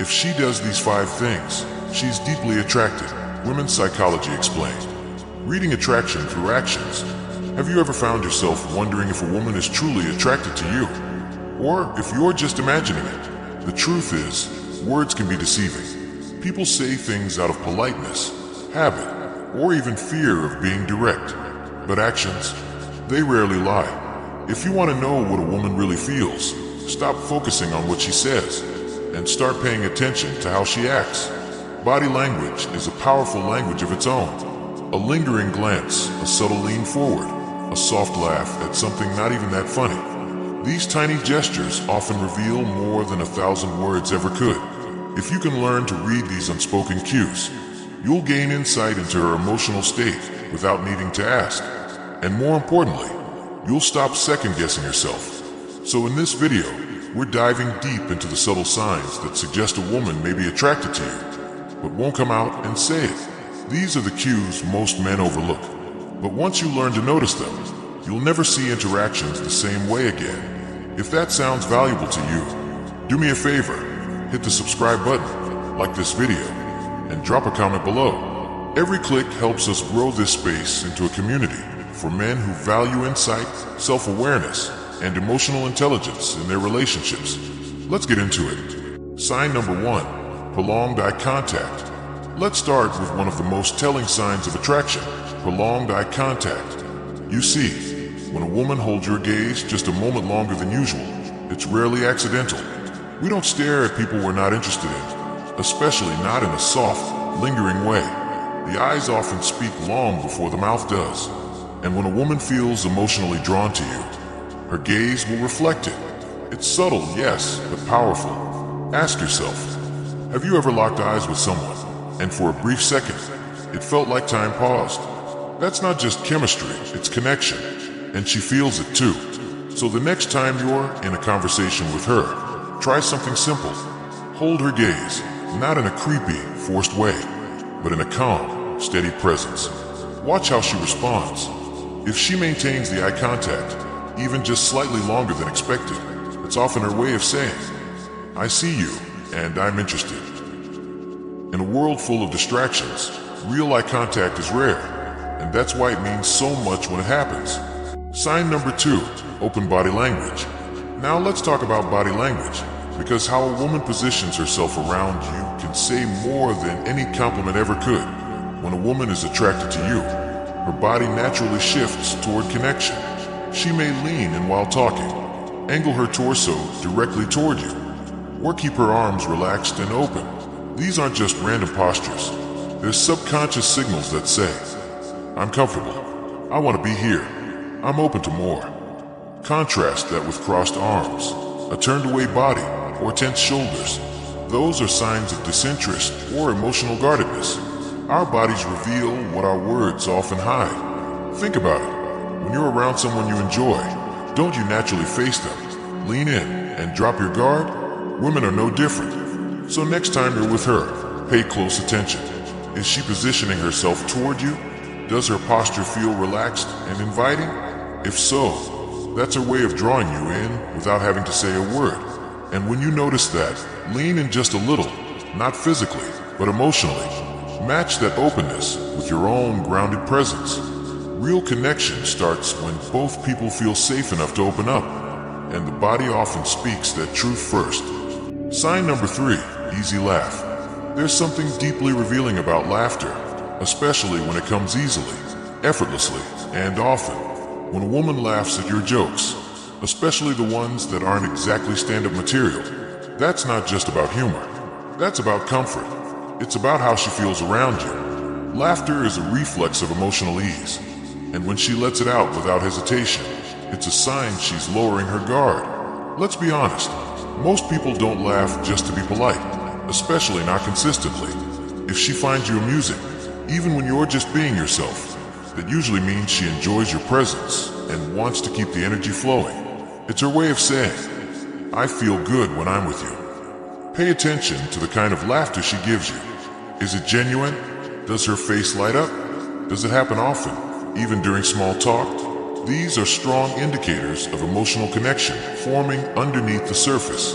If she does these 5 things, she's deeply attracted, women's psychology explained. Reading attraction through actions. Have you ever found yourself wondering if a woman is truly attracted to you? Or if you're just imagining it? The truth is, words can be deceiving. People say things out of politeness, habit, or even fear of being direct. But actions, they rarely lie. If you want to know what a woman really feels, stop focusing on what she says and start paying attention to how she acts. Body language is a powerful language of its own. A lingering glance, a subtle lean forward, a soft laugh at something not even that funny. These tiny gestures often reveal more than 1,000 words ever could. If you can learn to read these unspoken cues, you'll gain insight into her emotional state without needing to ask. And more importantly, you'll stop second-guessing yourself. So in this video, we're diving deep into the subtle signs that suggest a woman may be attracted to you, but won't come out and say it. These are the cues most men overlook. But once you learn to notice them, you'll never see interactions the same way again. If that sounds valuable to you, do me a favor, hit the subscribe button, like this video, and drop a comment below. Every click helps us grow this space into a community for men who value insight, self-awareness, and emotional intelligence in their relationships. Let's get into it. Sign number 1, prolonged eye contact. Let's start with one of the most telling signs of attraction, prolonged eye contact. You see, when a woman holds your gaze just a moment longer than usual, it's rarely accidental. We don't stare at people we're not interested in, especially not in a soft, lingering way. The eyes often speak long before the mouth does. And when a woman feels emotionally drawn to you, her gaze will reflect it. It's subtle, yes, but powerful. Ask yourself, have you ever locked eyes with someone, and for a brief second, it felt like time paused? That's not just chemistry, it's connection, and she feels it too. So the next time you're in a conversation with her, try something simple. Hold her gaze, not in a creepy, forced way, but in a calm, steady presence. Watch how she responds. If she maintains the eye contact, even just slightly longer than expected, it's often her way of saying, I see you, and I'm interested. In a world full of distractions, real eye contact is rare, and that's why it means so much when it happens. Sign number 2, open body language. Now let's talk about body language, because how a woman positions herself around you can say more than any compliment ever could. When a woman is attracted to you, her body naturally shifts toward connection. She may lean in while talking, angle her torso directly toward you, or keep her arms relaxed and open. These aren't just random postures. They're subconscious signals that say, I'm comfortable, I want to be here, I'm open to more. Contrast that with crossed arms, a turned away body, or tense shoulders. Those are signs of disinterest or emotional guardedness. Our bodies reveal what our words often hide. Think about it. When you're around someone you enjoy, don't you naturally face them, lean in, and drop your guard? Women are no different. So next time you're with her, pay close attention. Is she positioning herself toward you? Does her posture feel relaxed and inviting? If so, that's her way of drawing you in without having to say a word. And when you notice that, lean in just a little, not physically, but emotionally. Match that openness with your own grounded presence. Real connection starts when both people feel safe enough to open up, and the body often speaks that truth first. Sign number 3, easy laugh. There's something deeply revealing about laughter, especially when it comes easily, effortlessly, and often. When a woman laughs at your jokes, especially the ones that aren't exactly stand-up material, that's not just about humor. That's about comfort. It's about how she feels around you. Laughter is a reflex of emotional ease, and when she lets it out without hesitation, it's a sign she's lowering her guard. Let's be honest, most people don't laugh just to be polite, especially not consistently. If she finds you amusing, even when you're just being yourself, that usually means she enjoys your presence and wants to keep the energy flowing. It's her way of saying, I feel good when I'm with you. Pay attention to the kind of laughter she gives you. Is it genuine? Does her face light up? Does it happen often, even during small talk? These are strong indicators of emotional connection forming underneath the surface.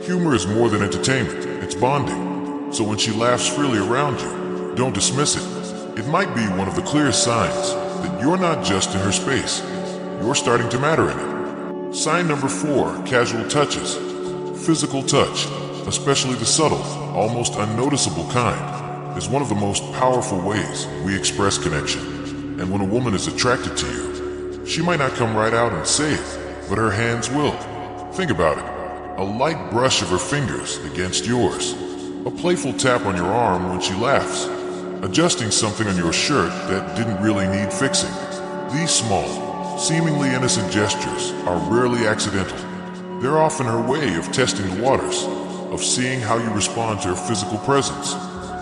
Humor is more than entertainment, it's bonding. So when she laughs freely around you, don't dismiss it. It might be one of the clearest signs that you're not just in her space, you're starting to matter in it. Sign number 4, casual touches. Physical touch, especially the subtle, almost unnoticeable kind, is one of the most powerful ways we express connection. And when a woman is attracted to you, she might not come right out and say it, but her hands will. Think about it. A light brush of her fingers against yours. A playful tap on your arm when she laughs. Adjusting something on your shirt that didn't really need fixing. These small, seemingly innocent gestures are rarely accidental. They're often her way of testing the waters, of seeing how you respond to her physical presence.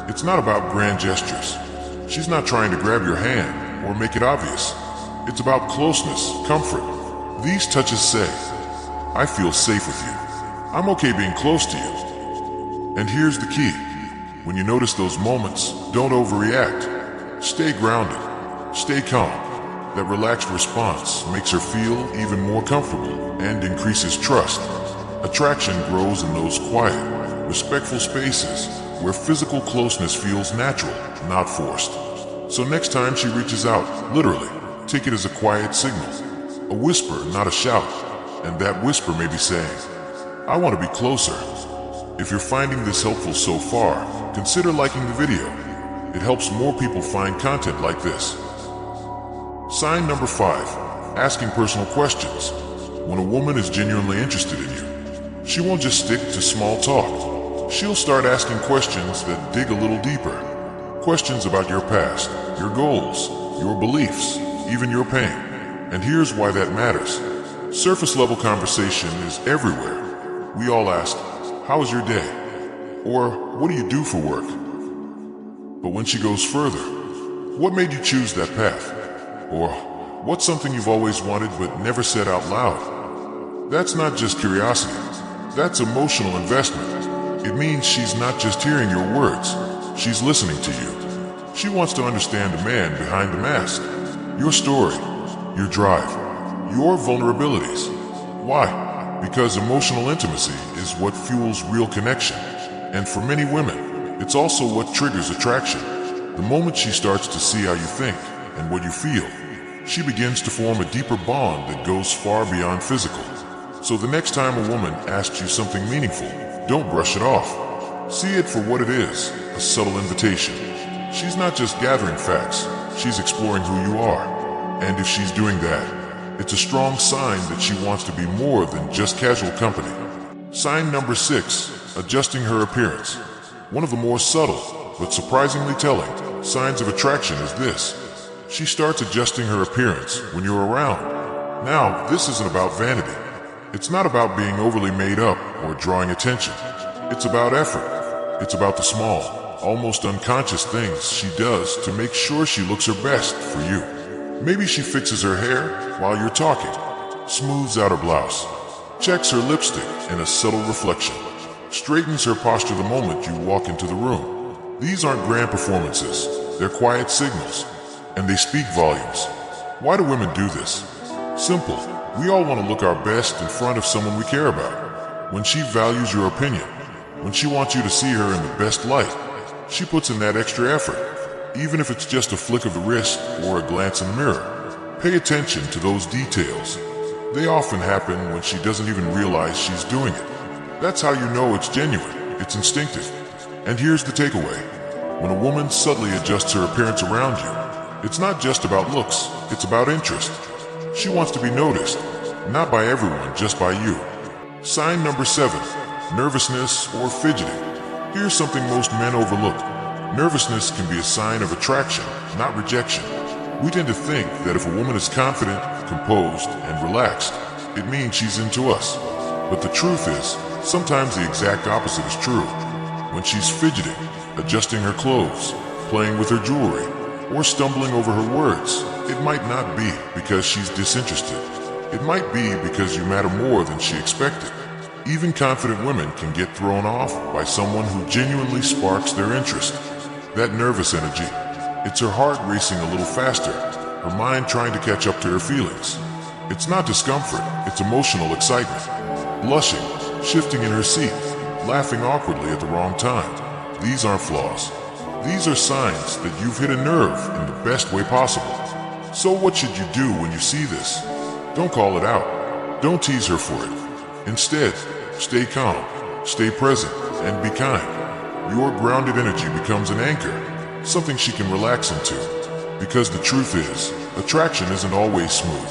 It's not about grand gestures. She's not trying to grab your hand or make it obvious. It's about closeness, comfort. These touches say, I feel safe with you. I'm okay being close to you. And here's the key. When you notice those moments, don't overreact. Stay grounded. Stay calm. That relaxed response makes her feel even more comfortable and increases trust. Attraction grows in those quiet, respectful spaces where physical closeness feels natural, not forced. So next time she reaches out, literally, take it as a quiet signal. A whisper, not a shout. And that whisper may be saying, I want to be closer. If you're finding this helpful so far, consider liking the video. It helps more people find content like this. Sign number 5, asking personal questions. When a woman is genuinely interested in you, she won't just stick to small talk. She'll start asking questions that dig a little deeper. Questions about your past, your goals, your beliefs, even your pain. And here's why that matters. Surface level conversation is everywhere. We all ask, how was your day? Or, what do you do for work? But when she goes further, what made you choose that path? Or, what's something you've always wanted but never said out loud? That's not just curiosity. That's emotional investment. It means she's not just hearing your words, she's listening to you. She wants to understand the man behind the mask. Your story, your drive, your vulnerabilities. Why? Because emotional intimacy is what fuels real connection. And for many women, it's also what triggers attraction. The moment she starts to see how you think and what you feel, she begins to form a deeper bond that goes far beyond physical. So the next time a woman asks you something meaningful, don't brush it off. See it for what it is, a subtle invitation. She's not just gathering facts, she's exploring who you are. And if she's doing that, it's a strong sign that she wants to be more than just casual company. Sign number 6, adjusting her appearance. One of the more subtle, but surprisingly telling, signs of attraction is this. She starts adjusting her appearance when you're around. Now, this isn't about vanity. It's not about being overly made up or drawing attention. It's about effort. It's about the small, almost unconscious things she does to make sure she looks her best for you. Maybe she fixes her hair while you're talking, smooths out her blouse, checks her lipstick in a subtle reflection, straightens her posture the moment you walk into the room. These aren't grand performances. They're quiet signals. And they speak volumes. Why do women do this? Simple. We all want to look our best in front of someone we care about. When she values your opinion, when she wants you to see her in the best light, she puts in that extra effort, even if it's just a flick of the wrist or a glance in the mirror. Pay attention to those details. They often happen when she doesn't even realize she's doing it. That's how you know it's genuine. It's instinctive. And here's the takeaway. When a woman subtly adjusts her appearance around you, it's not just about looks, it's about interest. She wants to be noticed, not by everyone, just by you. Sign number 7, nervousness or fidgeting. Here's something most men overlook. Nervousness can be a sign of attraction, not rejection. We tend to think that if a woman is confident, composed, and relaxed, it means she's into us. But the truth is, sometimes the exact opposite is true. When she's fidgeting, adjusting her clothes, playing with her jewelry, or stumbling over her words, it might not be because she's disinterested. It might be because you matter more than she expected. Even confident women can get thrown off by someone who genuinely sparks their interest. That nervous energy, it's her heart racing a little faster, her mind trying to catch up to her feelings. It's not discomfort, it's emotional excitement. Blushing, shifting in her seat, laughing awkwardly at the wrong time. These aren't flaws. These are signs that you've hit a nerve in the best way possible. So what should you do when you see this? Don't call it out. Don't tease her for it. Instead, stay calm, stay present, and be kind. Your grounded energy becomes an anchor, something she can relax into. Because the truth is, attraction isn't always smooth.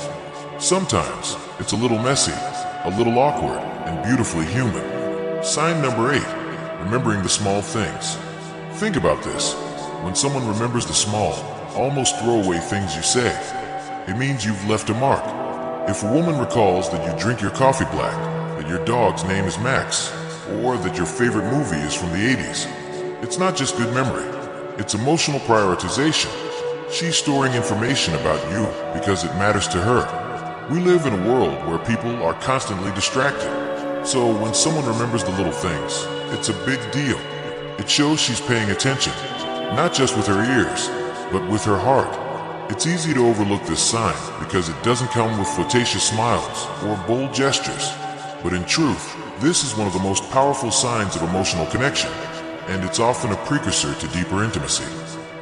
Sometimes it's a little messy, a little awkward, and beautifully human. Sign number 8, remembering the small things. Think about this. When someone remembers the small, almost throwaway things you say, it means you've left a mark. If a woman recalls that you drink your coffee black, that your dog's name is Max, or that your favorite movie is from the 80s, it's not just good memory, it's emotional prioritization. She's storing information about you because it matters to her. We live in a world where people are constantly distracted. So when someone remembers the little things, it's a big deal. It shows she's paying attention, not just with her ears, but with her heart. It's easy to overlook this sign because it doesn't come with flirtatious smiles or bold gestures. But in truth, this is one of the most powerful signs of emotional connection, and it's often a precursor to deeper intimacy.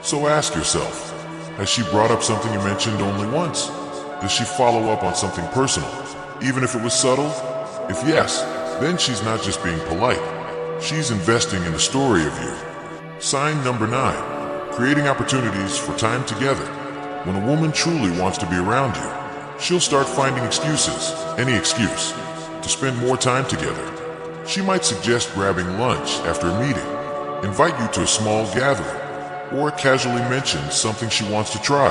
So ask yourself, has she brought up something you mentioned only once? Does she follow up on something personal, even if it was subtle? If yes, then she's not just being polite. She's investing in the story of you. Sign number 9, creating opportunities for time together. When a woman truly wants to be around you, she'll start finding excuses, any excuse, to spend more time together. She might suggest grabbing lunch after a meeting, invite you to a small gathering, or casually mention something she wants to try,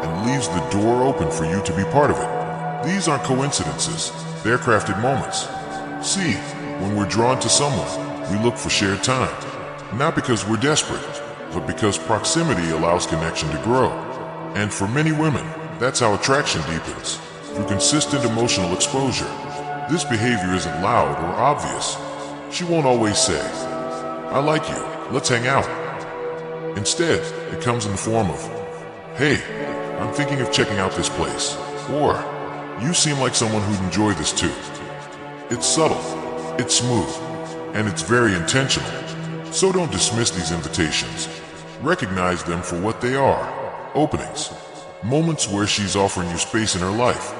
and leaves the door open for you to be part of it. These aren't coincidences, they're crafted moments. See, when we're drawn to someone, we look for shared time, not because we're desperate, but because proximity allows connection to grow. And for many women, that's how attraction deepens, through consistent emotional exposure. This behavior isn't loud or obvious. She won't always say, "I like you, let's hang out." Instead, it comes in the form of, "Hey, I'm thinking of checking out this place," or "You seem like someone who'd enjoy this too." It's subtle, it's smooth, and it's very intentional. So don't dismiss these invitations. Recognize them for what they are, openings, moments where she's offering you space in her life,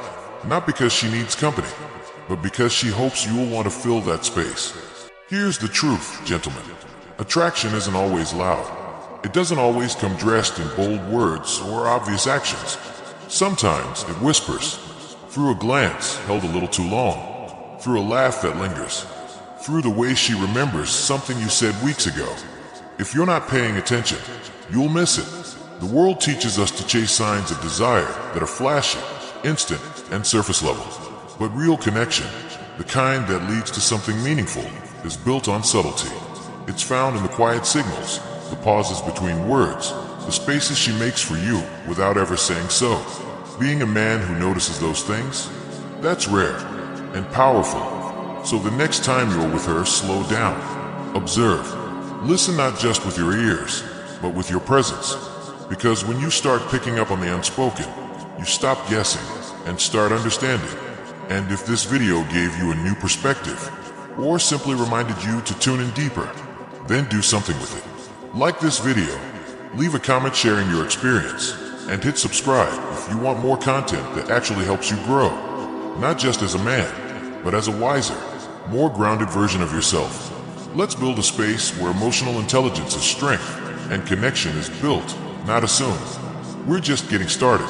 not because she needs company, but because she hopes you'll want to fill that space. Here's the truth, gentlemen. Attraction isn't always loud. It doesn't always come dressed in bold words or obvious actions. Sometimes it whispers, through a glance held a little too long, through a laugh that lingers, through the way she remembers something you said weeks ago. If you're not paying attention, you'll miss it. The world teaches us to chase signs of desire that are flashy, instant, and surface level. But real connection, the kind that leads to something meaningful, is built on subtlety. It's found in the quiet signals, the pauses between words, the spaces she makes for you without ever saying so. Being a man who notices those things, that's rare and powerful. So the next time you're with her, slow down. Observe. Listen not just with your ears, but with your presence. Because when you start picking up on the unspoken, you stop guessing and start understanding. And if this video gave you a new perspective, or simply reminded you to tune in deeper, then do something with it. Like this video, leave a comment sharing your experience, and hit subscribe if you want more content that actually helps you grow, not just as a man, but as a wiser, more grounded version of yourself. Let's build a space where emotional intelligence is strength and connection is built, not assumed. We're just getting started.